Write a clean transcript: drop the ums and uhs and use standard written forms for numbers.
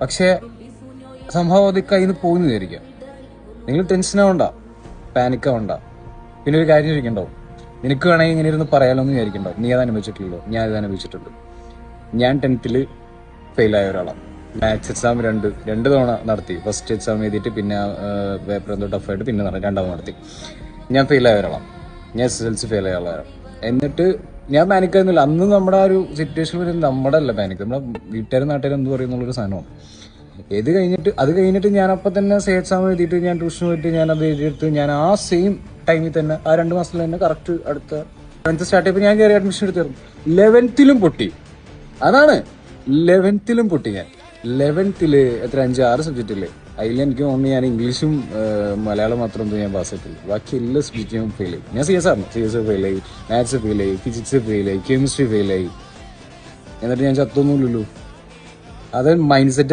പക്ഷെ സംഭവം അത് കയ്യിൽ നിന്ന് പോകുന്നു വിചാരിക്കാം. നിങ്ങൾ ടെൻഷനാവണ്ട, പാനിക്കാവണ്ട. പിന്നെ ഒരു കാര്യം ചോദിക്കണ്ടാവും, നിനക്ക് വേണമെങ്കിൽ ഇങ്ങനെ ഇരുന്ന് പറയാലോ എന്ന് വിചാരിക്കണ്ടാവും. നീ അത് അനുഭവിച്ചിട്ടില്ലല്ലോ, ഞാൻ ഇത് അനുഭവിച്ചിട്ടുണ്ട്. ഞാൻ 10th ഫെയിലായ ഒരാളാണ്. മാത്സ് എക്സാം രണ്ട് തവണ നടത്തി. ഫസ്റ്റ് എക്സാം എഴുതിയിട്ട് പിന്നെ പേപ്പർ എന്തോ ടഫായിട്ട് പിന്നെ രണ്ടാമത് നടത്തി. ഞാൻ ഫെയിലായ ഒരാളാണ്. ഞാൻ SSLC ഫെയിലായ ആളാണ്. എന്നിട്ട് ഞാൻ പാനിക്കായിരുന്നില്ല. അന്ന് നമ്മുടെ ആ ഒരു സിറ്റുവേഷൻ വരുന്നത് നമ്മുടെ അല്ല പാനിക്ക്, നമ്മുടെ വീട്ടുകാരും നാട്ടുകാരും എന്ത് പറയുന്നുള്ളൊരു സാധനമാണ്. അത് കഴിഞ്ഞിട്ട് ഞാൻ അപ്പം തന്നെ എക്സാം എഴുതിയിട്ട് ഞാൻ ട്യൂഷൻ പോയിട്ട് ഞാൻ അത് എഴുതിയെടുത്ത് ഞാൻ ആ സെയിം ടൈമിൽ തന്നെ ആ 2 മാസത്തിൽ തന്നെ കറക്റ്റ് അടുത്ത 10th സ്റ്റാർട്ട് ചെയ്തപ്പോൾ ഞാൻ കയറി അഡ്മിഷൻ എടുത്തായിരുന്നു. 11th പൊട്ടി. അതാണ് 11th പൊട്ടി. ഞാൻ 11th എത്ര 5-6 സബ്ജക്റ്റില് അതിൽ എനിക്ക് തോന്നുന്നു ഞാൻ ഇംഗ്ലീഷും മലയാളം മാത്രം ഞാൻ പാസ് ചെയ്തിട്ടുള്ളൂ. ബാക്കി എല്ലാ സബ്ജക്റ്റും ഫെയിലായി. ഞാൻ CS ആയിരുന്നു. CS ഫെയിലായി, മാത്സ് ഫെയിലായി, ഫിസിക്സ് ഫെയിലായി, കെമിസ്ട്രി ഫെയിലായി. എന്നിട്ട് ഞാൻ ചത്തൊന്നുമില്ലല്ലോ. അത് മൈൻഡ് സെറ്റ്